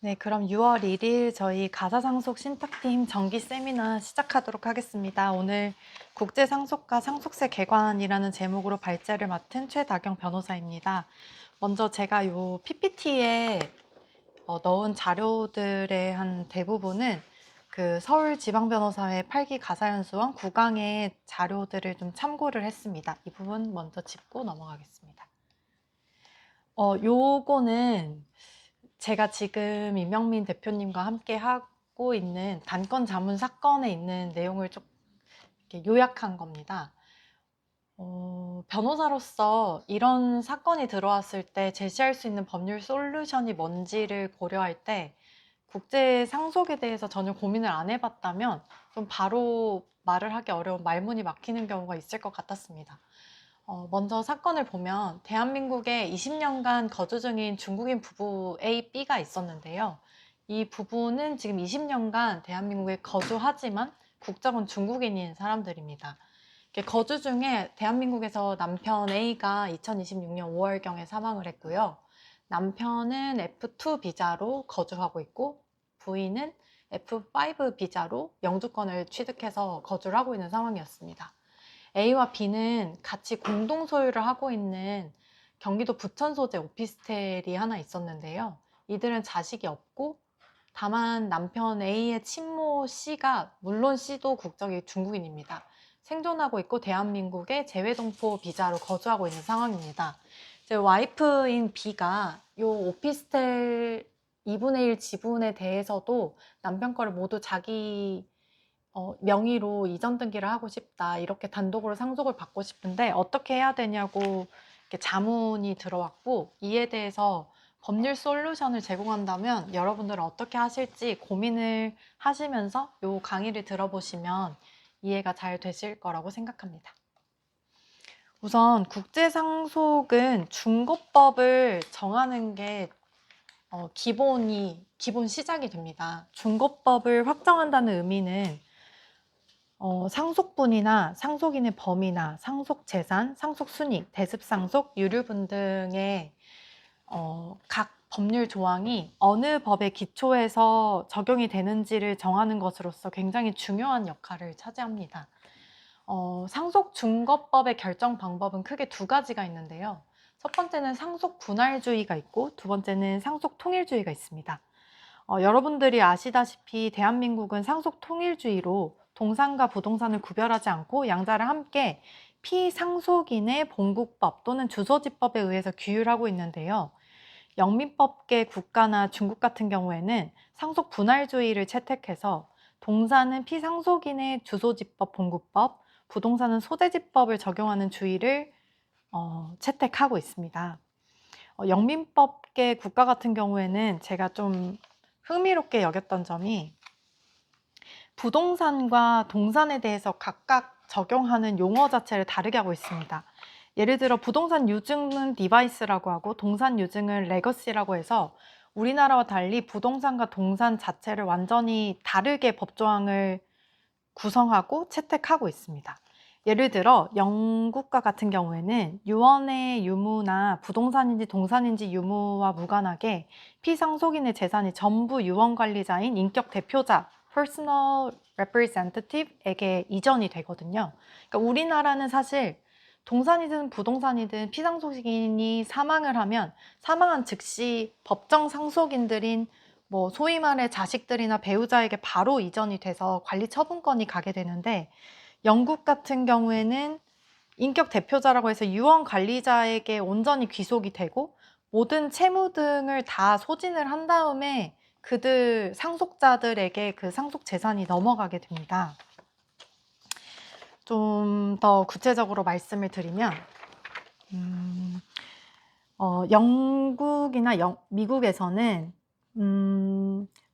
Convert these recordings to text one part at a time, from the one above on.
네, 그럼 6월 1일 저희 가사상속 신탁팀 정기 세미나 시작하도록 하겠습니다. 오늘 국제상속과 상속세 개관이라는 제목으로 발제를 맡은 최다경 변호사입니다. 먼저 제가 요 PPT에 넣은 자료들의 한 대부분은 그 서울지방변호사회 8기 가사연수원 9강의 자료들을 좀 참고를 했습니다. 이 부분 먼저 짚고 넘어가겠습니다. 요거는 제가 지금 이명민 대표님과 함께 하고 있는 단건 자문 사건에 있는 내용을 좀 이렇게 요약한 겁니다. 변호사로서 이런 사건이 들어왔을 때 제시할 수 있는 법률 솔루션이 뭔지를 고려할 때 국제 상속에 대해서 전혀 고민을 안 해봤다면 좀 바로 말을 하기 어려운 말문이 막히는 경우가 있을 것 같았습니다. 먼저 사건을 보면 대한민국에 20년간 거주 중인 중국인 부부 A, B가 있었는데요. 이 부부는 지금 20년간 대한민국에 거주하지만 국적은 중국인인 사람들입니다. 거주 중에 대한민국에서 남편 A가 2026년 5월경에 사망을 했고요. 남편은 F2 비자로 거주하고 있고 부인은 F5 비자로 영주권을 취득해서 거주를 하고 있는 상황이었습니다. A와 B는 같이 공동 소유를 하고 있는 경기도 부천 소재 오피스텔이 하나 있었는데요. 이들은 자식이 없고 다만 남편 A의 친모 C가 물론 C도 국적이 중국인입니다. 생존하고 있고 대한민국의 재외동포 비자로 거주하고 있는 상황입니다. 제 와이프인 B가 이 오피스텔 2분의 1 지분에 대해서도 남편 거를 모두 자기 명의로 이전 등기를 하고 싶다. 이렇게 단독으로 상속을 받고 싶은데 어떻게 해야 되냐고 이렇게 자문이 들어왔고 이에 대해서 법률 솔루션을 제공한다면 여러분들은 어떻게 하실지 고민을 하시면서 이 강의를 들어보시면 이해가 잘 되실 거라고 생각합니다. 우선 국제상속은 중고법을 정하는 게 기본 시작이 됩니다. 중고법을 확정한다는 의미는 상속분이나 상속인의 범위나 상속재산, 상속순익, 대습상속, 유류분 등의 각 법률 조항이 어느 법의 기초에서 적용이 되는지를 정하는 것으로서 굉장히 중요한 역할을 차지합니다. 상속중거법의 결정 방법은 크게 두 가지가 있는데요. 첫 번째는 상속분할주의가 있고 두 번째는 상속통일주의가 있습니다. 여러분들이 아시다시피 대한민국은 상속통일주의로 동산과 부동산을 구별하지 않고 양자를 함께 피상속인의 본국법 또는 주소지법에 의해서 규율하고 있는데요. 영민법계 국가나 중국 같은 경우에는 상속분할주의를 채택해서 동산은 피상속인의 주소지법 본국법, 부동산은 소재지법을 적용하는 주의를 채택하고 있습니다. 영민법계 국가 같은 경우에는 제가 좀 흥미롭게 여겼던 점이 부동산과 동산에 대해서 각각 적용하는 용어 자체를 다르게 하고 있습니다. 예를 들어 부동산 유증은 디바이스라고 하고 동산 유증은 레거시라고 해서 우리나라와 달리 부동산과 동산 자체를 완전히 다르게 법조항을 구성하고 채택하고 있습니다. 예를 들어 영국과 같은 경우에는 유언의 유무나 부동산인지 동산인지 유무와 무관하게 피상속인의 재산이 전부 유언 관리자인 인격 대표자 (personal representative에게 이전이 되거든요. 그러니까 우리나라는 사실 동산이든 부동산이든 피상속인이 사망을 하면 사망한 즉시 법정 상속인들인 소위 말해 자식들이나 배우자에게 바로 이전이 돼서 관리 처분권이 가게 되는데 영국 같은 경우에는 인격 대표자라고 해서 유언 관리자에게 온전히 귀속이 되고 모든 채무 등을 다 소진을 한 다음에 그들 상속자들에게 그 상속 재산이 넘어가게 됩니다. 좀 더 구체적으로 말씀을 드리면 영국이나 미국에서는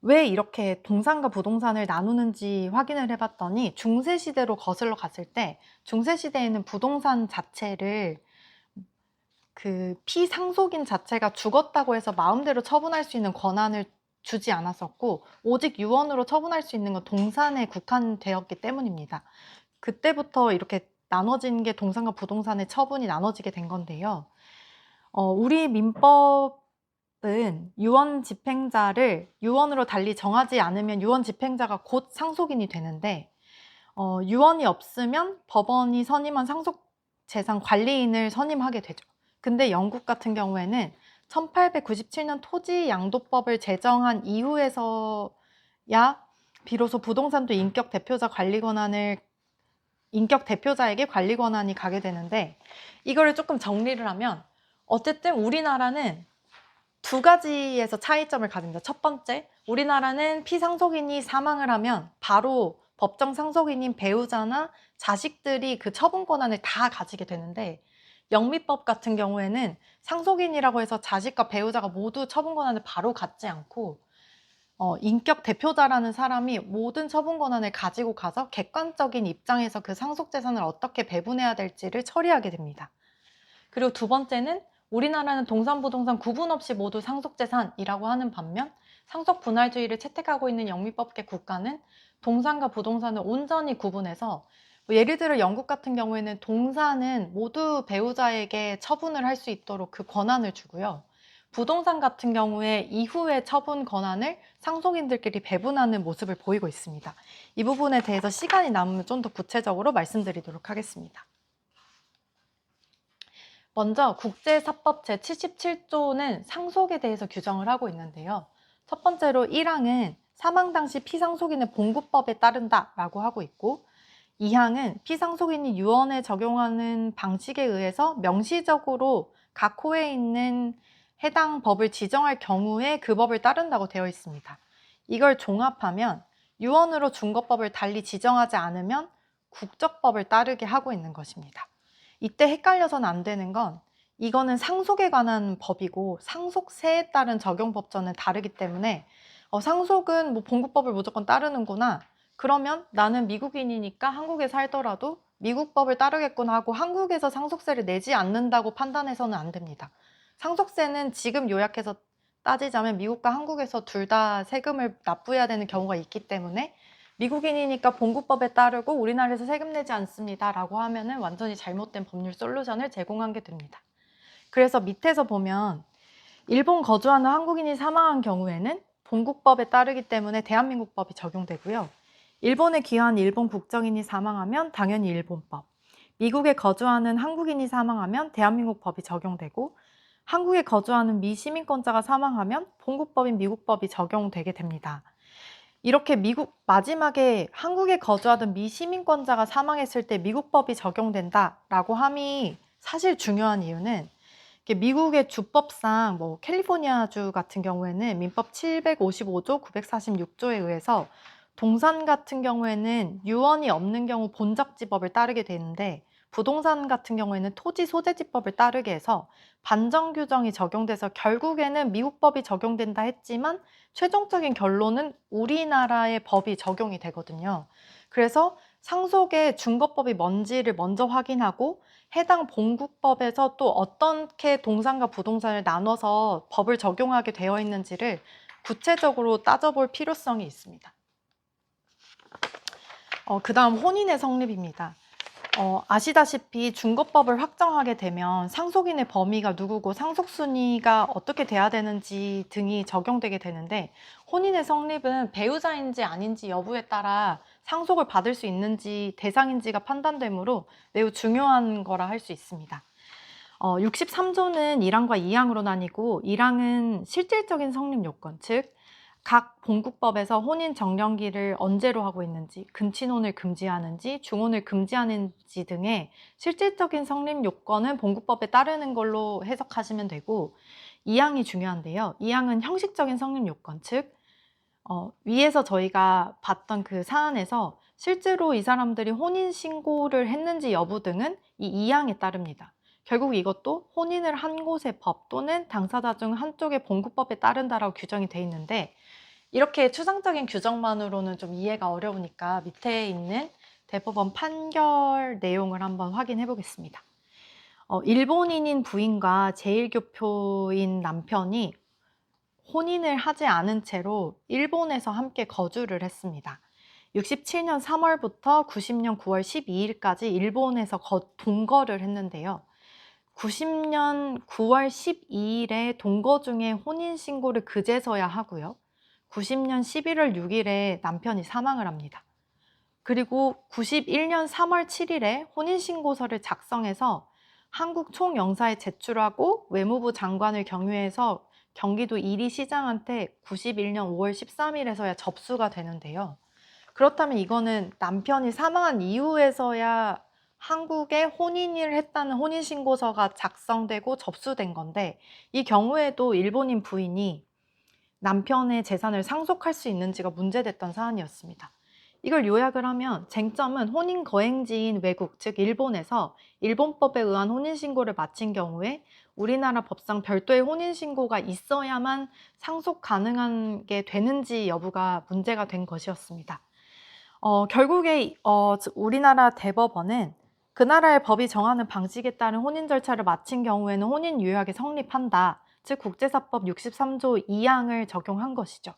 왜 이렇게 동산과 부동산을 나누는지 확인을 해봤더니 중세시대로 거슬러 갔을 때 중세시대에는 부동산 자체를 그 피상속인 자체가 죽었다고 해서 마음대로 처분할 수 있는 권한을 주지 않았었고 오직 유언으로 처분할 수 있는 건 동산에 국한되었기 때문입니다. 그때부터 이렇게 나눠진 게 동산과 부동산의 처분이 나눠지게 된 건데요. 우리 민법 유언 집행자를 유언으로 달리 정하지 않으면 유언 집행자가 곧 상속인이 되는데, 유언이 없으면 법원이 선임한 상속재산 관리인을 선임하게 되죠. 근데 영국 같은 경우에는 1897년 토지양도법을 제정한 이후에서야 비로소 부동산도 인격 대표자에게 관리 권한이 가게 되는데, 이거를 조금 정리를 하면 어쨌든 우리나라는 두 가지에서 차이점을 가집니다. 첫 번째, 우리나라는 피상속인이 사망을 하면 바로 법정 상속인인 배우자나 자식들이 그 처분 권한을 다 가지게 되는데, 영미법 같은 경우에는 상속인이라고 해서 자식과 배우자가 모두 처분 권한을 바로 갖지 않고 인격 대표자라는 사람이 모든 처분 권한을 가지고 가서 객관적인 입장에서 그 상속재산을 어떻게 배분해야 될지를 처리하게 됩니다. 그리고 두 번째는 우리나라는 동산, 부동산 구분 없이 모두 상속재산이라고 하는 반면 상속 분할주의를 채택하고 있는 영미법계 국가는 동산과 부동산을 온전히 구분해서, 예를 들어 영국 같은 경우에는 동산은 모두 배우자에게 처분을 할 수 있도록 그 권한을 주고요. 부동산 같은 경우에 이후에 처분 권한을 상속인들끼리 배분하는 모습을 보이고 있습니다. 이 부분에 대해서 시간이 남으면 좀 더 구체적으로 말씀드리도록 하겠습니다. 먼저 국제사법 제77조는 상속에 대해서 규정을 하고 있는데요. 첫 번째로 1항은 사망 당시 피상속인의 봉구법에 따른다라고 하고 있고, 2항은 피상속인이 유언에 적용하는 방식에 의해서 명시적으로 각 호에 있는 해당 법을 지정할 경우에 그 법을 따른다고 되어 있습니다. 이걸 종합하면 유언으로 준거법을 달리 지정하지 않으면 국적법을 따르게 하고 있는 것입니다. 이때 헷갈려서는 안 되는 건, 이거는 상속에 관한 법이고 상속세에 따른 적용 법전은 다르기 때문에 상속은 뭐 봉구법을 무조건 따르는구나, 그러면 나는 미국인이니까 한국에 살더라도 미국 법을 따르겠구나 하고 한국에서 상속세를 내지 않는다고 판단해서는 안 됩니다. 상속세는 지금 요약해서 따지자면 미국과 한국에서 둘 다 세금을 납부해야 되는 경우가 있기 때문에 미국인이니까 봉구법에 따르고 우리나라에서 세금 내지 않습니다 라고 하면은 완전히 잘못된 법률 솔루션을 제공하게 됩니다. 그래서 밑에서 보면 일본 거주하는 한국인이 사망한 경우에는 본국법에 따르기 때문에 대한민국 법이 적용되고요. 일본에 귀화한 일본 국적인이 사망하면 당연히 일본법, 미국에 거주하는 한국인이 사망하면 대한민국 법이 적용되고, 한국에 거주하는 미시민권자가 사망하면 본국법인 미국법이 적용되게 됩니다. 이렇게 마지막에 한국에 거주하던 미시민권자가 사망했을 때 미국법이 적용된다라고 함이 사실 중요한 이유는, 미국의 주법상 뭐 캘리포니아주 같은 경우에는 민법 755조 946조에 의해서 동산 같은 경우에는 유언이 없는 경우 본적지법을 따르게 되는데, 부동산 같은 경우에는 토지소재지법을 따르게 해서 반정 규정이 적용돼서 결국에는 미국법이 적용된다 했지만 최종적인 결론은 우리나라의 법이 적용이 되거든요. 그래서 상속의 준거법이 뭔지를 먼저 확인하고 해당 본국법에서 또 어떻게 동산과 부동산을 나눠서 법을 적용하게 되어 있는지를 구체적으로 따져볼 필요성이 있습니다. 그 다음 혼인의 성립입니다. 아시다시피 준거법을 확정하게 되면 상속인의 범위가 누구고 상속순위가 어떻게 돼야 되는지 등이 적용되게 되는데, 혼인의 성립은 배우자인지 아닌지 여부에 따라 상속을 받을 수 있는지 대상인지가 판단되므로 매우 중요한 거라 할 수 있습니다. 63조는 1항과 2항으로 나뉘고, 1항은 실질적인 성립 요건, 즉 각 본국법에서 혼인 정령기를 언제로 하고 있는지, 근친혼을 금지하는지, 중혼을 금지하는지 등의 실질적인 성립 요건은 본국법에 따르는 걸로 해석하시면 되고, 2항이 중요한데요. 2항은 형식적인 성립 요건, 즉 위에서 저희가 봤던 그 사안에서 실제로 이 사람들이 혼인 신고를 했는지 여부 등은 이 2항에 따릅니다. 결국 이것도 혼인을 한 곳의 법 또는 당사자 중 한쪽의 본국법에 따른다라고 규정이 돼 있는데, 이렇게 추상적인 규정만으로는 좀 이해가 어려우니까 밑에 있는 대법원 판결 내용을 한번 확인해 보겠습니다. 일본인인 부인과 제1교포인 남편이 혼인을 하지 않은 채로 일본에서 함께 거주를 했습니다. 67년 3월부터 90년 9월 12일까지 일본에서 동거를 했는데요. 90년 9월 12일에 동거 중에 혼인신고를 그제서야 하고요. 90년 11월 6일에 남편이 사망을 합니다. 그리고 91년 3월 7일에 혼인신고서를 작성해서 한국 총영사에 제출하고 외무부 장관을 경유해서 경기도 이리시장한테 91년 5월 13일에서야 접수가 되는데요. 그렇다면 이거는 남편이 사망한 이후에서야 한국에 혼인을 했다는 혼인신고서가 작성되고 접수된 건데, 이 경우에도 일본인 부인이 남편의 재산을 상속할 수 있는지가 문제됐던 사안이었습니다. 이걸 요약을 하면 쟁점은 혼인 거행지인 외국, 즉 일본에서 일본법에 의한 혼인신고를 마친 경우에 우리나라 법상 별도의 혼인신고가 있어야만 상속 가능한 게 되는지 여부가 문제가 된 것이었습니다. 결국에 우리나라 대법원은 그 나라의 법이 정하는 방식에 따른 혼인 절차를 마친 경우에는 혼인 유효하게 성립한다. 즉 국제사법 63조 2항을 적용한 것이죠.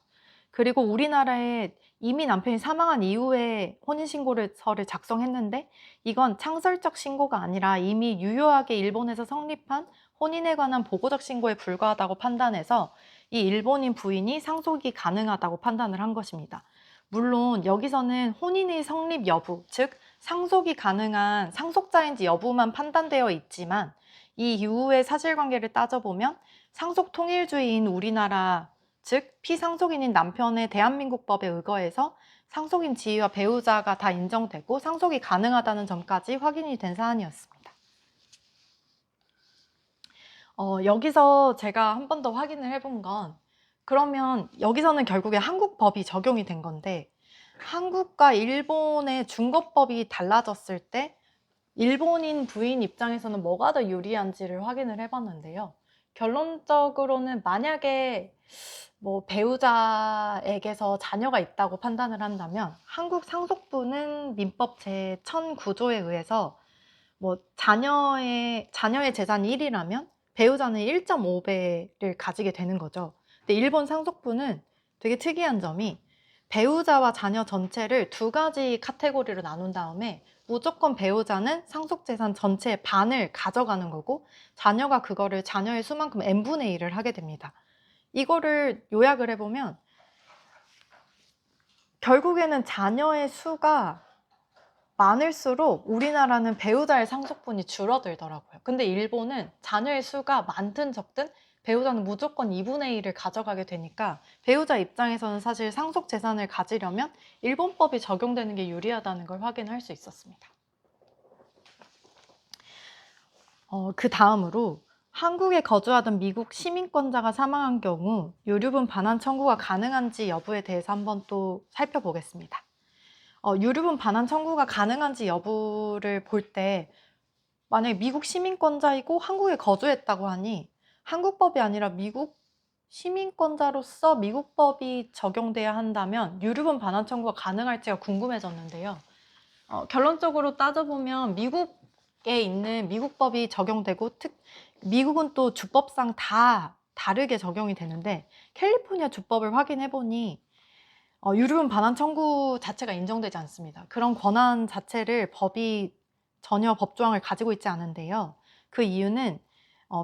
그리고 우리나라에 이미 남편이 사망한 이후에 혼인신고서를 작성했는데 이건 창설적 신고가 아니라 이미 유효하게 일본에서 성립한 혼인에 관한 보고적 신고에 불과하다고 판단해서 이 일본인 부인이 상속이 가능하다고 판단을 한 것입니다. 물론 여기서는 혼인의 성립 여부, 즉 상속이 가능한 상속자인지 여부만 판단되어 있지만 이 이후의 사실관계를 따져보면 상속 통일주의인 우리나라, 즉 피상속인인 남편의 대한민국법에 의거해서 상속인 지위와 배우자가 다 인정되고 상속이 가능하다는 점까지 확인이 된 사안이었습니다. 여기서 제가 한 번 더 확인을 해본 건, 그러면 여기서는 결국에 한국 법이 적용이 된 건데 한국과 일본의 중거법이 달라졌을 때 일본인 부인 입장에서는 뭐가 더 유리한지를 확인을 해봤는데요. 결론적으로는 만약에 배우자에게서 자녀가 있다고 판단을 한다면 한국 상속부는 민법 제1009조에 의해서 자녀의 재산이 1이라면 배우자는 1.5배를 가지게 되는 거죠. 근데 일본 상속부는 되게 특이한 점이 배우자와 자녀 전체를 두 가지 카테고리로 나눈 다음에 무조건 배우자는 상속재산 전체의 반을 가져가는 거고 자녀가 그거를 자녀의 수만큼 n분의 1을 하게 됩니다. 이거를 요약을 해보면 결국에는 자녀의 수가 많을수록 우리나라는 배우자의 상속분이 줄어들더라고요. 근데 일본은 자녀의 수가 많든 적든 배우자는 무조건 2분의 1을 가져가게 되니까 배우자 입장에서는 사실 상속 재산을 가지려면 일본법이 적용되는 게 유리하다는 걸 확인할 수 있었습니다. 그 다음으로 한국에 거주하던 미국 시민권자가 사망한 경우 유류분 반환 청구가 가능한지 여부에 대해서 한번 또 살펴보겠습니다. 유류분 반환 청구가 가능한지 여부를 볼 때 만약에 미국 시민권자이고 한국에 거주했다고 하니 한국법이 아니라 미국 시민권자로서 미국법이 적용돼야 한다면 유류분 반환 청구가 가능할지가 궁금해졌는데요. 결론적으로 따져보면 미국에 있는 미국법이 적용되고 미국은 또 주법상 다 다르게 적용이 되는데 캘리포니아 주법을 확인해보니 유류분 반환 청구 자체가 인정되지 않습니다. 그런 권한 자체를 법이 전혀 법조항을 가지고 있지 않은데요. 그 이유는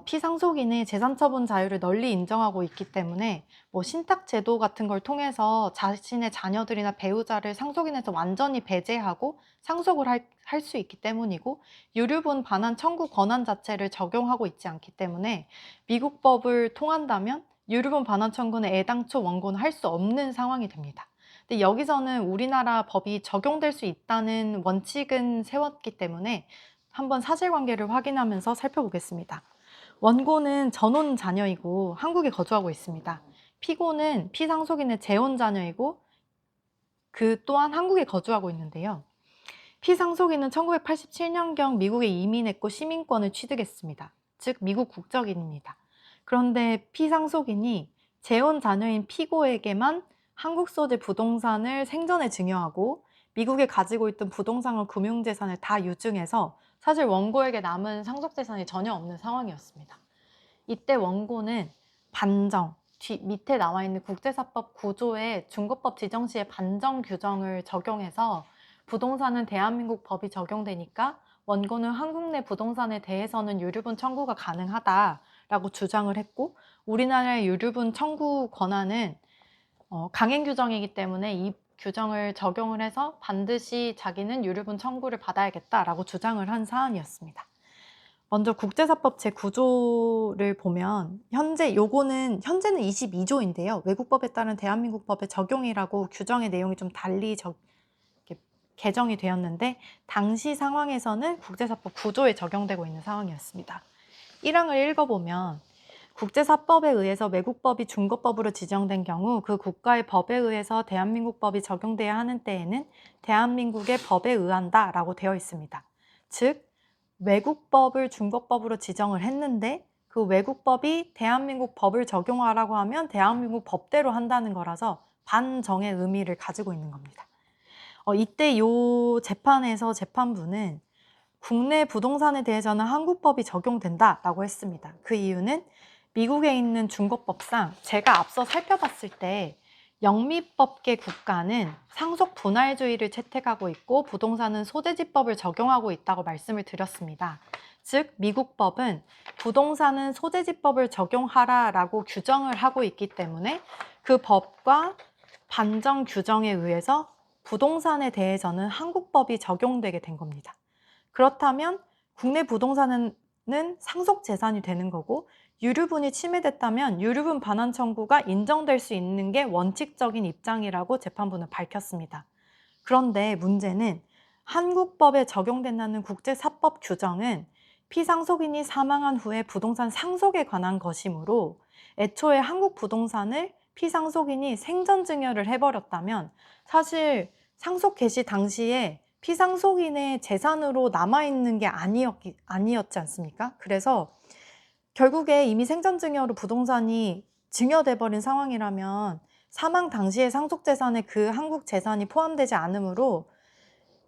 피상속인의 재산처분 자유를 널리 인정하고 있기 때문에 신탁제도 같은 걸 통해서 자신의 자녀들이나 배우자를 상속인에서 완전히 배제하고 상속을 할 수 있기 때문이고 유류분 반환 청구 권한 자체를 적용하고 있지 않기 때문에 미국 법을 통한다면 유류분 반환 청구는 애당초 원고는 할 수 없는 상황이 됩니다. 근데 여기서는 우리나라 법이 적용될 수 있다는 원칙은 세웠기 때문에 한번 사실관계를 확인하면서 살펴보겠습니다. 원고는 전혼 자녀이고 한국에 거주하고 있습니다. 피고는 피상속인의 재혼 자녀이고 그 또한 한국에 거주하고 있는데요. 피상속인은 1987년경 미국에 이민했고 시민권을 취득했습니다. 즉 미국 국적인입니다. 그런데 피상속인이 재혼 자녀인 피고에게만 한국 소재 부동산을 생전에 증여하고 미국에 가지고 있던 부동산과 금융재산을 다 유증해서 사실 원고에게 남은 상속재산이 전혀 없는 상황이었습니다. 이때 원고는 반정, 밑에 나와 있는 국제사법 9조의 중거법 지정시의 반정 규정을 적용해서 부동산은 대한민국 법이 적용되니까 원고는 한국 내 부동산에 대해서는 유류분 청구가 가능하다라고 주장을 했고, 우리나라의 유류분 청구 권한은 강행 규정이기 때문에 이 규정을 적용을 해서 반드시 자기는 유류분 청구를 받아야겠다라고 주장을 한 사안이었습니다. 먼저 국제사법 제9조를 보면 현재는 22조인데요. 외국법에 따른 대한민국 법의 적용이라고 규정의 내용이 좀 달리 개정이 되었는데, 당시 상황에서는 국제사법 9조에 적용되고 있는 상황이었습니다. 1항을 읽어보면 국제사법에 의해서 외국법이 중거법으로 지정된 경우 그 국가의 법에 의해서 대한민국 법이 적용돼야 하는 때에는 대한민국의 법에 의한다 라고 되어 있습니다. 즉, 외국법을 중거법으로 지정을 했는데 그 외국법이 대한민국 법을 적용하라고 하면 대한민국 법대로 한다는 거라서 반정의 의미를 가지고 있는 겁니다. 이때 요 재판에서 재판부는 국내 부동산에 대해서는 한국법이 적용된다라고 했습니다. 그 이유는 미국에 있는 중거법상 제가 앞서 살펴봤을 때 영미법계 국가는 상속 분할주의를 채택하고 있고 부동산은 소재지법을 적용하고 있다고 말씀을 드렸습니다. 즉 미국 법은 부동산은 소재지법을 적용하라라고 규정을 하고 있기 때문에 그 법과 반정 규정에 의해서 부동산에 대해서는 한국법이 적용되게 된 겁니다. 그렇다면 국내 부동산은 상속 재산이 되는 거고, 유류분이 침해됐다면 유류분 반환 청구가 인정될 수 있는 게 원칙적인 입장이라고 재판부는 밝혔습니다. 그런데 문제는 한국법에 적용된다는 국제사법 규정은 피상속인이 사망한 후에 부동산 상속에 관한 것이므로 애초에 한국 부동산을 피상속인이 생전증여를 해버렸다면 사실 상속 개시 당시에 피상속인의 재산으로 남아있는 게 아니었지 않습니까? 그래서 결국에 이미 생전증여로 부동산이 증여돼 버린 상황이라면 사망 당시의 상속재산에 그 한국 재산이 포함되지 않으므로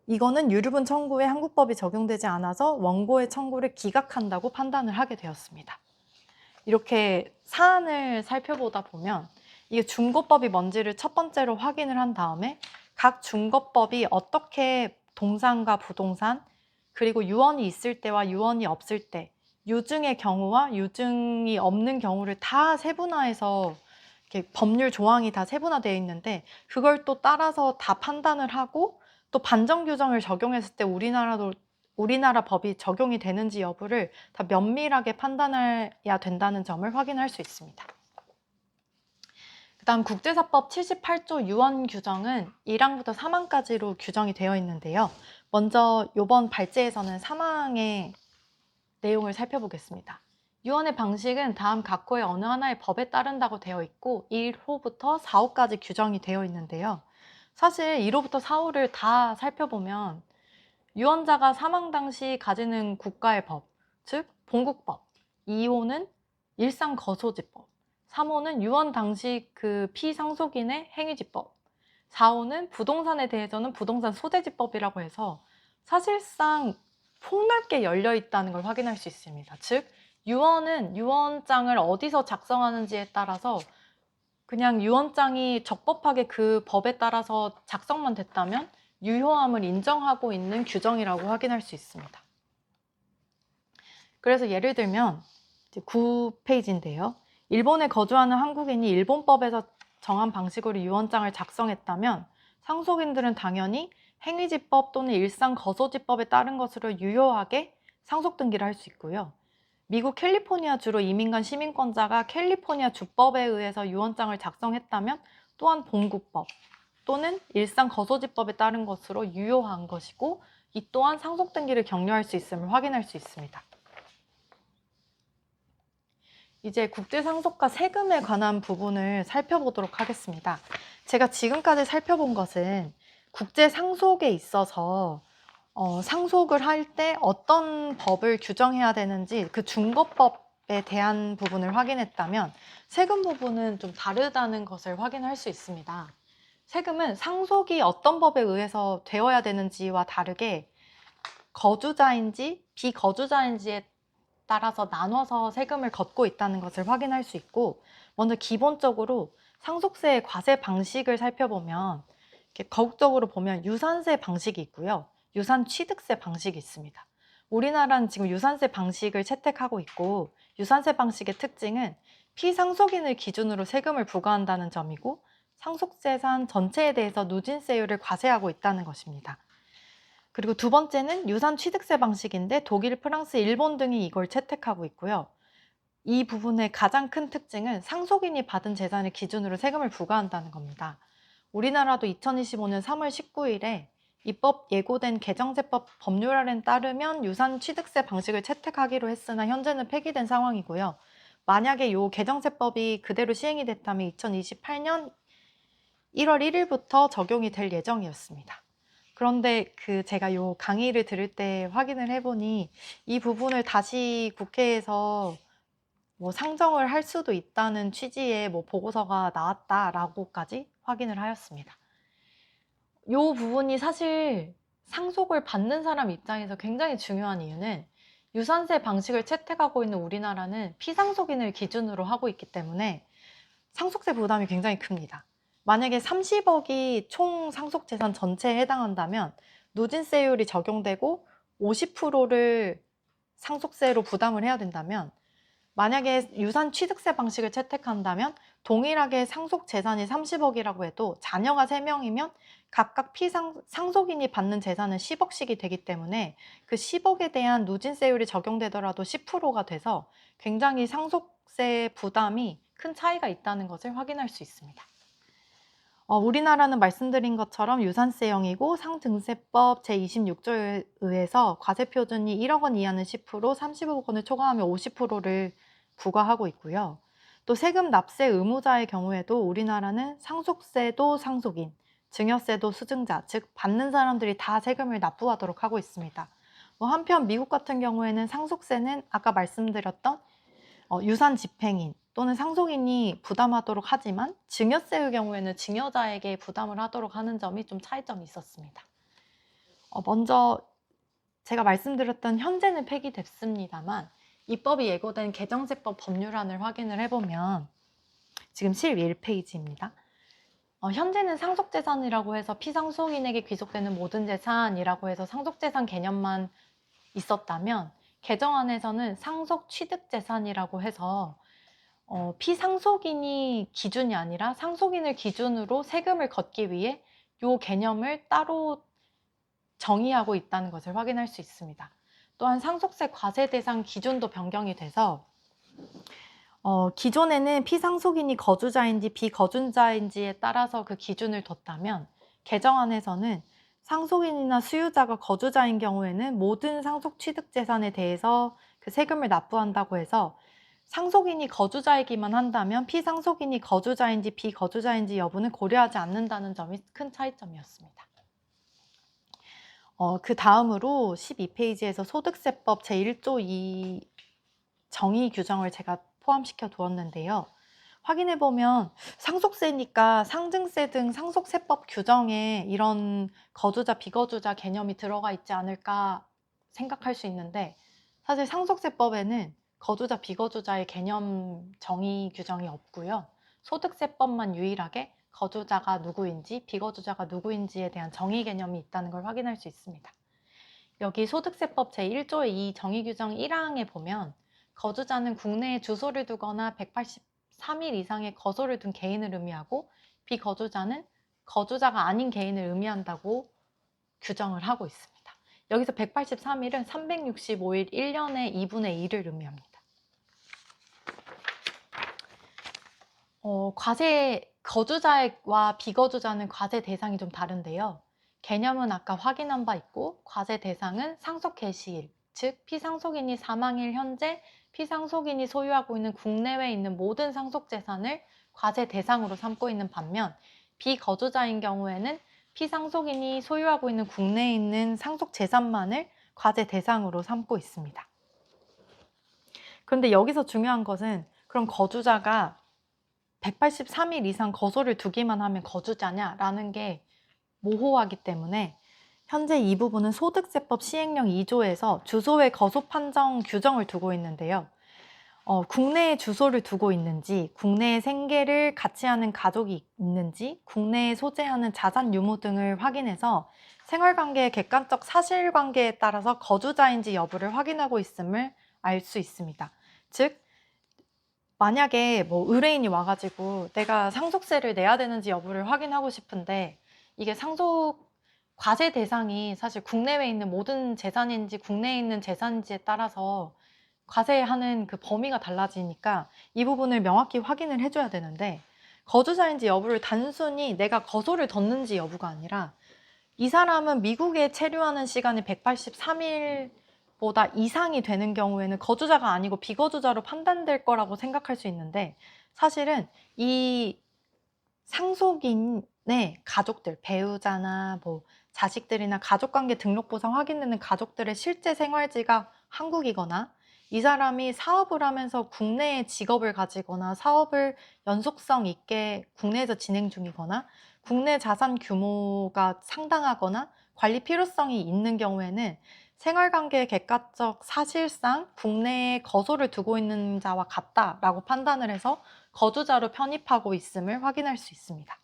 이거는 유류분 청구에 한국법이 적용되지 않아서 원고의 청구를 기각한다고 판단을 하게 되었습니다. 이렇게 사안을 살펴보다 보면 이게 중거법이 뭔지를 첫 번째로 확인을 한 다음에 각 중거법이 어떻게 동산과 부동산, 그리고 유언이 있을 때와 유언이 없을 때, 유증의 경우와 유증이 없는 경우를 다 세분화해서 이렇게 법률 조항이 다 세분화되어 있는데 그걸 또 따라서 다 판단을 하고 또 반정 규정을 적용했을 때 우리나라 법이 적용이 되는지 여부를 다 면밀하게 판단해야 된다는 점을 확인할 수 있습니다. 그다음 국제사법 78조 유언 규정은 1항부터 3항까지로 규정이 되어 있는데요. 먼저 이번 발제에서는 3항의 내용을 살펴보겠습니다. 유언의 방식은 다음 각 호의 어느 하나의 법에 따른다고 되어 있고 1호부터 4호까지 규정이 되어 있는데요. 사실 1호부터 4호를 다 살펴보면 유언자가 사망 당시 가지는 국가의 법, 즉 본국법, 2호는 일상거소지법, 3호는 유언 당시 그 피상속인의 행위지법, 4호는 부동산에 대해서는 부동산 소재지법이라고 해서 사실상 폭넓게 열려 있다는 걸 확인할 수 있습니다. 즉 유언은 유언장을 어디서 작성하는지에 따라서 그냥 유언장이 적법하게 그 법에 따라서 작성만 됐다면 유효함을 인정하고 있는 규정이라고 확인할 수 있습니다. 그래서 예를 들면 9페이지인데요. 일본에 거주하는 한국인이 일본법에서 정한 방식으로 유언장을 작성했다면 상속인들은 당연히 행위지법 또는 일상거소지법에 따른 것으로 유효하게 상속등기를 할 수 있고요. 미국 캘리포니아주로 이민간 시민권자가 캘리포니아 주법에 의해서 유언장을 작성했다면 또한 본국법 또는 일상거소지법에 따른 것으로 유효한 것이고 이 또한 상속등기를 격려할 수 있음을 확인할 수 있습니다. 이제 국제상속과 세금에 관한 부분을 살펴보도록 하겠습니다. 제가 지금까지 살펴본 것은 국제상속에 있어서 상속을 할 때 어떤 법을 규정해야 되는지 그 중거법에 대한 부분을 확인했다면 세금 부분은 좀 다르다는 것을 확인할 수 있습니다. 세금은 상속이 어떤 법에 의해서 되어야 되는지와 다르게 거주자인지 비거주자인지에 따라서 나눠서 세금을 걷고 있다는 것을 확인할 수 있고, 먼저 기본적으로 상속세의 과세 방식을 살펴보면 이렇게 거국적으로 보면 유산세 방식이 있고요. 유산취득세 방식이 있습니다. 우리나라는 지금 유산세 방식을 채택하고 있고, 유산세 방식의 특징은 피상속인을 기준으로 세금을 부과한다는 점이고, 상속재산 전체에 대해서 누진세율을 과세하고 있다는 것입니다. 그리고 두 번째는 유산 취득세 방식인데 독일, 프랑스, 일본 등이 이걸 채택하고 있고요. 이 부분의 가장 큰 특징은 상속인이 받은 재산을 기준으로 세금을 부과한다는 겁니다. 우리나라도 2025년 3월 19일에 입법 예고된 개정세법 법률안에 따르면 유산 취득세 방식을 채택하기로 했으나 현재는 폐기된 상황이고요. 만약에 이 개정세법이 그대로 시행이 됐다면 2028년 1월 1일부터 적용이 될 예정이었습니다. 그런데 제가 이 강의를 들을 때 확인을 해보니 이 부분을 다시 국회에서 상정을 할 수도 있다는 취지의 보고서가 나왔다라고까지 확인을 하였습니다. 이 부분이 사실 상속을 받는 사람 입장에서 굉장히 중요한 이유는 유산세 방식을 채택하고 있는 우리나라는 피상속인을 기준으로 하고 있기 때문에 상속세 부담이 굉장히 큽니다. 만약에 30억이 총 상속재산 전체에 해당한다면 누진세율이 적용되고 50%를 상속세로 부담을 해야 된다면, 만약에 유산 취득세 방식을 채택한다면 동일하게 상속재산이 30억이라고 해도 자녀가 3명이면 각각 상속인이 받는 재산은 10억씩이 되기 때문에 그 10억에 대한 누진세율이 적용되더라도 10%가 돼서 굉장히 상속세 부담이 큰 차이가 있다는 것을 확인할 수 있습니다. 우리나라는 말씀드린 것처럼 유산세형이고 상증세법 제26조에 의해서 과세표준이 1억 원 이하는 10%, 30억 원을 초과하면 50%를 부과하고 있고요. 또 세금 납세 의무자의 경우에도 우리나라는 상속세도 상속인, 증여세도 수증자, 즉 받는 사람들이 다 세금을 납부하도록 하고 있습니다. 한편 미국 같은 경우에는 상속세는 아까 말씀드렸던 유산 집행인 또는 상속인이 부담하도록 하지만 증여세의 경우에는 증여자에게 부담을 하도록 하는 점이 좀 차이점이 있었습니다. 먼저 제가 말씀드렸던 현재는 폐기됐습니다만 입법이 예고된 개정세법 법률안을 확인을 해보면 지금 11페이지입니다. 현재는 상속재산이라고 해서 피상속인에게 귀속되는 모든 재산이라고 해서 상속재산 개념만 있었다면 개정안에서는 상속취득재산이라고 해서 피상속인이 기준이 아니라 상속인을 기준으로 세금을 걷기 위해 이 개념을 따로 정의하고 있다는 것을 확인할 수 있습니다. 또한 상속세 과세 대상 기준도 변경이 돼서 기존에는 피상속인이 거주자인지 비거주자인지에 따라서 그 기준을 뒀다면 개정안에서는 상속인이나 수유자가 거주자인 경우에는 모든 상속취득재산에 대해서 그 세금을 납부한다고 해서 상속인이 거주자이기만 한다면 피상속인이 거주자인지 비거주자인지 여부는 고려하지 않는다는 점이 큰 차이점이었습니다. 그 다음으로 12페이지에서 소득세법 제1조 2 정의 규정을 제가 포함시켜 두었는데요. 확인해보면 상속세니까 상증세 등 상속세법 규정에 이런 거주자, 비거주자 개념이 들어가 있지 않을까 생각할 수 있는데 사실 상속세법에는 거주자, 비거주자의 개념 정의 규정이 없고요. 소득세법만 유일하게 거주자가 누구인지 비거주자가 누구인지에 대한 정의 개념이 있다는 걸 확인할 수 있습니다. 여기 소득세법 제1조의 이 정의 규정 1항에 보면 거주자는 국내에 주소를 두거나 183일 이상의 거소를 둔 개인을 의미하고 비거주자는 거주자가 아닌 개인을 의미한다고 규정을 하고 있습니다. 여기서 183일은 365일 1년의 2분의 1을 의미합니다. 거주자와 비거주자는 과세 대상이 좀 다른데요. 개념은 아까 확인한 바 있고 과세 대상은 상속 개시일, 즉 피상속인이 사망일 현재 피상속인이 소유하고 있는 국내외에 있는 모든 상속재산을 과세 대상으로 삼고 있는 반면 비거주자인 경우에는 피상속인이 소유하고 있는 국내에 있는 상속재산만을 과세 대상으로 삼고 있습니다. 그런데 여기서 중요한 것은 그럼 거주자가 183일 이상 거소를 두기만 하면 거주자냐라는 게 모호하기 때문에 현재 이 부분은 소득세법 시행령 2조에서 주소의 거소 판정 규정을 두고 있는데요. 국내에 주소를 두고 있는지, 국내에 생계를 같이 하는 가족이 있는지, 국내에 소재하는 자산 유무 등을 확인해서 생활관계의 객관적 사실관계에 따라서 거주자인지 여부를 확인하고 있음을 알 수 있습니다. 즉, 만약에 뭐 의뢰인이 와가지고 내가 상속세를 내야 되는지 여부를 확인하고 싶은데 이게 과세 대상이 사실 국내외에 있는 모든 재산인지 국내에 있는 재산인지에 따라서 과세하는 그 범위가 달라지니까 이 부분을 명확히 확인을 해줘야 되는데 거주자인지 여부를 단순히 내가 거소를 뒀는지 여부가 아니라 이 사람은 미국에 체류하는 시간이 183일보다 이상이 되는 경우에는 거주자가 아니고 비거주자로 판단될 거라고 생각할 수 있는데 사실은 이 상속인의 가족들, 배우자나 뭐 자식들이나 가족관계 등록부상 확인되는 가족들의 실제 생활지가 한국이거나 이 사람이 사업을 하면서 국내에 직업을 가지거나 사업을 연속성 있게 국내에서 진행 중이거나 국내 자산 규모가 상당하거나 관리 필요성이 있는 경우에는 생활관계의 객관적 사실상 국내에 거소를 두고 있는 자와 같다라고 판단을 해서 거주자로 편입하고 있음을 확인할 수 있습니다.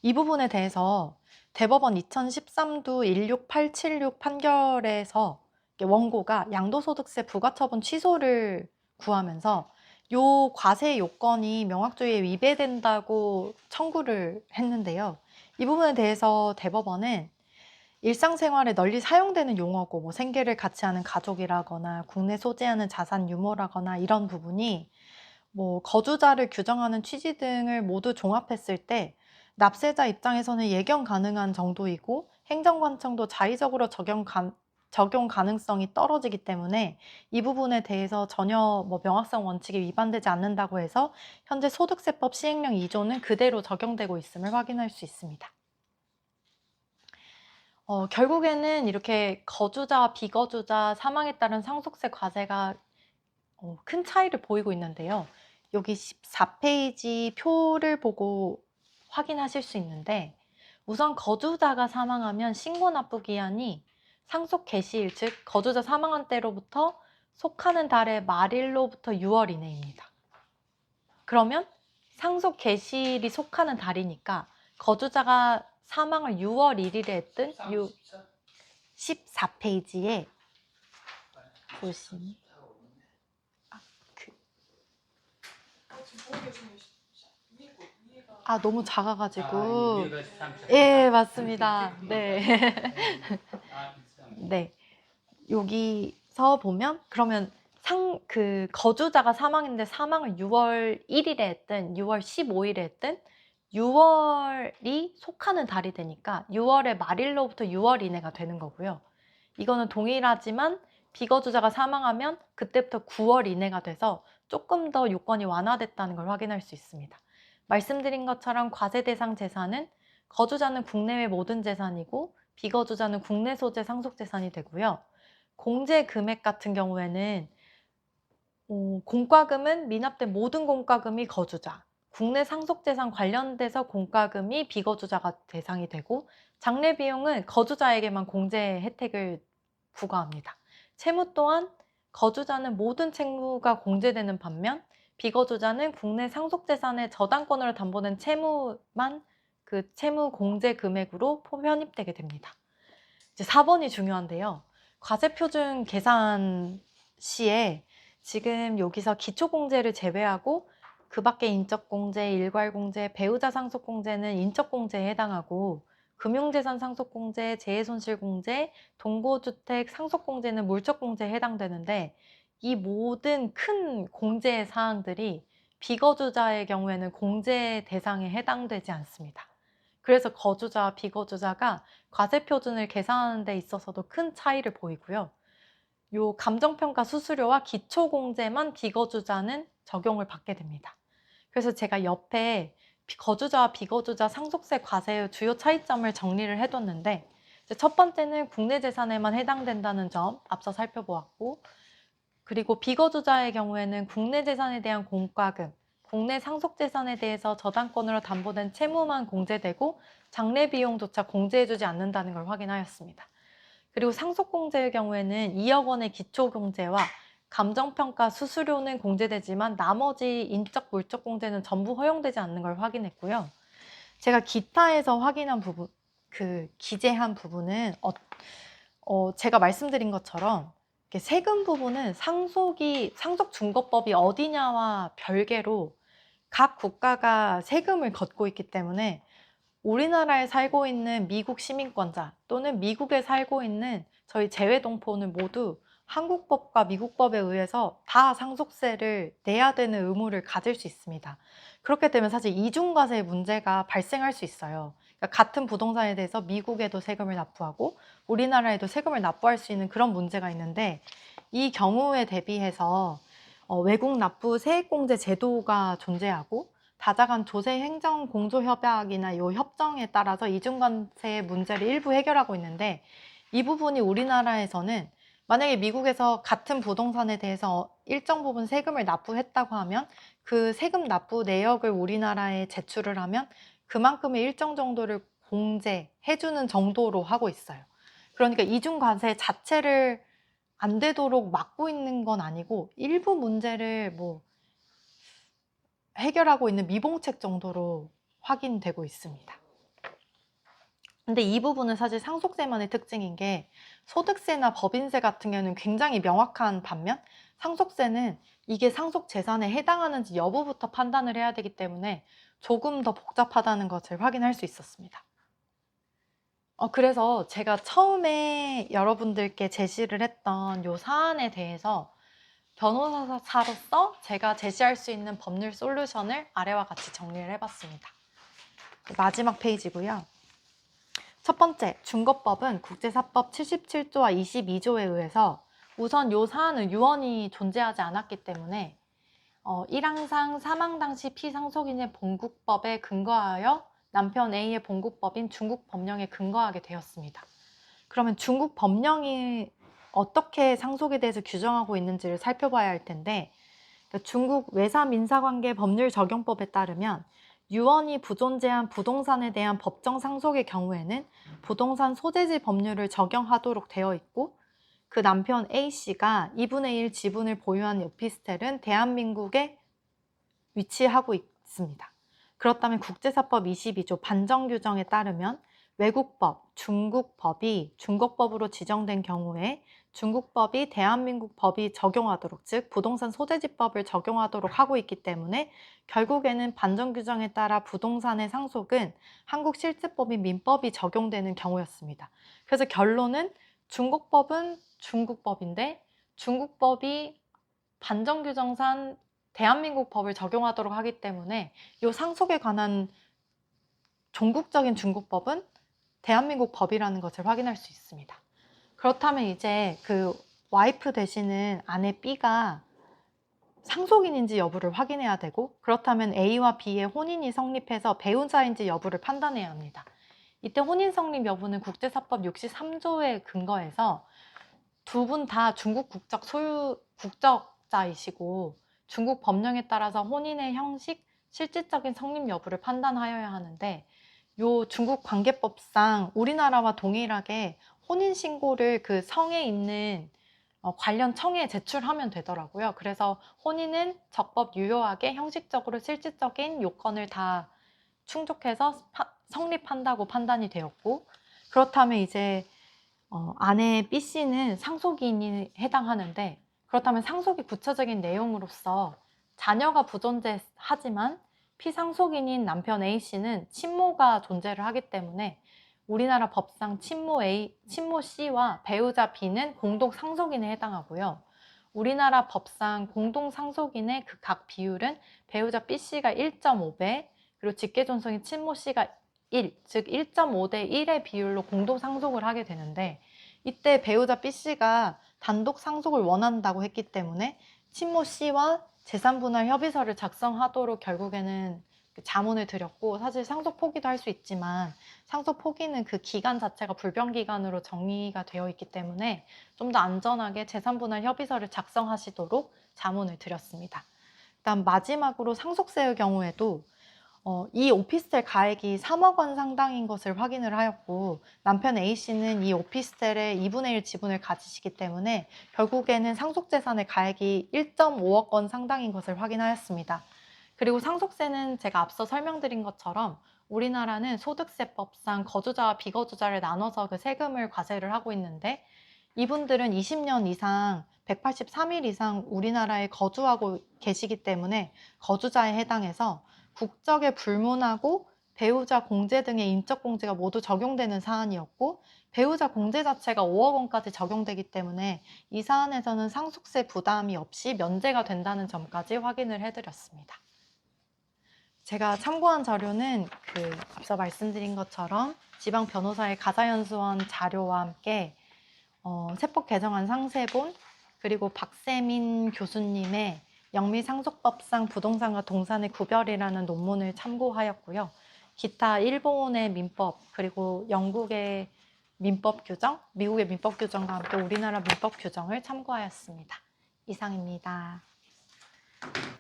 이 부분에 대해서 대법원 2013도 16876 판결에서 원고가 양도소득세 부과처분 취소를 구하면서 요 과세 요건이 명확조에 위배된다고 청구를 했는데요. 이 부분에 대해서 대법원은 일상생활에 널리 사용되는 용어고 뭐 생계를 같이 하는 가족이라거나 국내 소재하는 자산 유무라거나 이런 부분이 뭐 거주자를 규정하는 취지 등을 모두 종합했을 때 납세자 입장에서는 예견 가능한 정도이고 행정관청도 자의적으로 적용 가능성이 떨어지기 때문에 이 부분에 대해서 전혀 뭐 명확성 원칙이 위반되지 않는다고 해서 현재 소득세법 시행령 2조는 그대로 적용되고 있음을 확인할 수 있습니다. 결국에는 이렇게 거주자와 비거주자 사망에 따른 상속세 과세가 큰 차이를 보이고 있는데요. 여기 14페이지 표를 보고 확인하실 수 있는데 우선 거주자가 사망하면 신고 납부 기한이 상속 개시일, 즉 거주자 사망한 때로부터 속하는 달의 말일로부터 6월 이내입니다. 그러면 상속 개시일이 속하는 달이니까 거주자가 사망을 6월 1일에 했든 14페이지에 보시면 너무 작아가지고 예, 맞습니다. 네. 네. 여기서 보면 그러면 그 거주자가 사망인데 사망을 6월 1일에 했든 6월 15일에 했든 6월이 속하는 달이 되니까 6월의 말일로부터 6월 이내가 되는 거고요. 이거는 동일하지만 비거주자가 사망하면 그때부터 9월 이내가 돼서 조금 더 요건이 완화됐다는 걸 확인할 수 있습니다. 말씀드린 것처럼 과세 대상 재산은 거주자는 국내외 모든 재산이고 비거주자는 국내 소재 상속 재산이 되고요. 공제 금액 같은 경우에는 공과금은 미납된 모든 공과금이 거주자, 국내 상속재산 관련돼서 공과금이 비거주자가 대상이 되고 장례 비용은 거주자에게만 공제 혜택을 부과합니다. 채무 또한 거주자는 모든 채무가 공제되는 반면 비거주자는 국내 상속재산의 저당권으로 담보된 채무만 그 채무 공제 금액으로 편입되게 됩니다. 이제 4번이 중요한데요. 과세표준 계산 시에 지금 여기서 기초공제를 제외하고 그 밖에 인적공제, 일괄공제, 배우자 상속공제는 인적공제에 해당하고 금융재산 상속공제, 재해손실공제, 동거주택 상속공제는 물적공제에 해당되는데 이 모든 큰 공제 사항들이 비거주자의 경우에는 공제 대상에 해당되지 않습니다. 그래서 거주자와 비거주자가 과세표준을 계산하는 데 있어서도 큰 차이를 보이고요. 요 감정평가 수수료와 기초공제만 비거주자는 적용을 받게 됩니다. 그래서 제가 옆에 거주자와 비거주자 상속세 과세의 주요 차이점을 정리를 해뒀는데 첫 번째는 국내 재산에만 해당된다는 점 앞서 살펴보았고 그리고 비거주자의 경우에는 국내 재산에 대한 공과금, 국내 상속재산에 대해서 저당권으로 담보된 채무만 공제되고 장례 비용조차 공제해주지 않는다는 걸 확인하였습니다. 그리고 상속공제의 경우에는 2억 원의 기초공제와 감정평가 수수료는 공제되지만 나머지 인적, 물적 공제는 전부 허용되지 않는 걸 확인했고요. 제가 기타에서 확인한 부분, 기재한 부분은 제가 말씀드린 것처럼 이렇게 세금 부분은 상속중거법이 어디냐와 별개로 각 국가가 세금을 걷고 있기 때문에 우리나라에 살고 있는 미국 시민권자 또는 미국에 살고 있는 저희 재외동포는 모두 한국법과 미국법에 의해서 다 상속세를 내야 되는 의무를 가질 수 있습니다. 그렇기 때문에 사실 이중과세 문제가 발생할 수 있어요. 그러니까 같은 부동산에 대해서 미국에도 세금을 납부하고 우리나라에도 세금을 납부할 수 있는 그런 문제가 있는데, 이 경우에 대비해서 외국 납부 세액공제 제도가 존재하고 다자간 조세 행정 공조 협약이나 이 협정에 따라서 이중관세 문제를 일부 해결하고 있는데, 이 부분이 우리나라에서는 만약에 미국에서 같은 부동산에 대해서 일정 부분 세금을 납부했다고 하면 그 세금 납부 내역을 우리나라에 제출을 하면 그만큼의 일정 정도를 공제해주는 정도로 하고 있어요. 그러니까 이중과세 자체를 안 되도록 막고 있는 건 아니고 일부 문제를 해결하고 있는 미봉책 정도로 확인되고 있습니다. 근데 이 부분은 사실 상속세만의 특징인 게, 소득세나 법인세 같은 경우는 굉장히 명확한 반면 상속세는 이게 상속재산에 해당하는지 여부부터 판단을 해야 되기 때문에 조금 더 복잡하다는 것을 확인할 수 있었습니다. 그래서 제가 처음에 여러분들께 제시를 했던 이 사안에 대해서 변호사로서 제가 제시할 수 있는 법률 솔루션을 아래와 같이 정리를 해봤습니다. 마지막 페이지고요. 첫 번째, 중거법은 국제사법 77조와 22조에 의해서 우선 이 사안은 유언이 존재하지 않았기 때문에 1항상 사망 당시 피상속인의 본국법에 근거하여 남편 A의 본국법인 중국 법령에 근거하게 되었습니다. 그러면 중국 법령이 어떻게 상속에 대해서 규정하고 있는지를 살펴봐야 할 텐데, 중국 외사민사관계 법률 적용법에 따르면 유언이 부존재한 부동산에 대한 법정 상속의 경우에는 부동산 소재지 법률을 적용하도록 되어 있고, 그 남편 A씨가 2분의 1 지분을 보유한 오피스텔은 대한민국에 위치하고 있습니다. 그렇다면 국제사법 22조 반정규정에 따르면 외국법, 중국법이 중국법으로 지정된 경우에 중국법이 대한민국 법이 적용하도록, 즉 부동산 소재지법을 적용하도록 하고 있기 때문에 결국에는 반정규정에 따라 부동산의 상속은 한국 실제법인 민법이 적용되는 경우였습니다. 그래서 결론은 중국법은 중국법인데 중국법이 반정규정상 대한민국 법을 적용하도록 하기 때문에 이 상속에 관한 종국적인 중국법은 대한민국 법이라는 것을 확인할 수 있습니다. 그렇다면 이제 그 와이프 되시는 아내 B가 상속인인지 여부를 확인해야 되고, 그렇다면 A와 B의 혼인이 성립해서 배우자인지 여부를 판단해야 합니다. 이때 혼인 성립 여부는 국제사법 63조에 근거해서 두 분 다 중국 국적자이시고 중국 법령에 따라서 혼인의 형식, 실질적인 성립 여부를 판단하여야 하는데, 요 중국 관계법상 우리나라와 동일하게 혼인신고를 그 성에 있는 관련 청에 제출하면 되더라고요. 그래서 혼인은 적법 유효하게 형식적으로 실질적인 요건을 다 충족해서 성립한다고 판단이 되었고, 그렇다면 이제 아내 B씨는 상속인이 해당하는데, 그렇다면 상속의 구체적인 내용으로서 자녀가 부존재하지만 피상속인인 남편 A씨는 친모가 존재를 하기 때문에 우리나라 법상 친모 C와 배우자 B는 공동 상속인에 해당하고요. 우리나라 법상 공동 상속인의 그 각 비율은 배우자 B씨가 1.5배, 그리고 직계존속인 친모 C가 1, 즉 1.5대 1의 비율로 공동 상속을 하게 되는데, 이때 배우자 B씨가 단독 상속을 원한다고 했기 때문에 친모 C와 재산분할 협의서를 작성하도록 결국에는 자문을 드렸고, 사실 상속 포기도 할 수 있지만 상속 포기는 그 기간 자체가 불변기간으로 정리가 되어 있기 때문에 좀 더 안전하게 재산분할 협의서를 작성하시도록 자문을 드렸습니다. 그다음 마지막으로 상속세의 경우에도 이 오피스텔 가액이 3억 원 상당인 것을 확인을 하였고, 남편 A씨는 이 오피스텔의 2분의 1 지분을 가지시기 때문에 결국에는 상속재산의 가액이 1.5억 원 상당인 것을 확인하였습니다. 그리고 상속세는 제가 앞서 설명드린 것처럼 우리나라는 소득세법상 거주자와 비거주자를 나눠서 그 세금을 과세를 하고 있는데, 이분들은 20년 이상 183일 이상 우리나라에 거주하고 계시기 때문에 거주자에 해당해서 국적에 불문하고 배우자 공제 등의 인적 공제가 모두 적용되는 사안이었고, 배우자 공제 자체가 5억 원까지 적용되기 때문에 이 사안에서는 상속세 부담이 없이 면제가 된다는 점까지 확인을 해드렸습니다. 제가 참고한 자료는 앞서 말씀드린 것처럼 지방 변호사의 가사연수원 자료와 함께 세법 개정안 상세본, 그리고 박세민 교수님의 영미상속법상 부동산과 동산의 구별이라는 논문을 참고하였고요. 기타 일본의 민법, 그리고 영국의 민법 규정, 미국의 민법 규정과 함께 우리나라 민법 규정을 참고하였습니다. 이상입니다.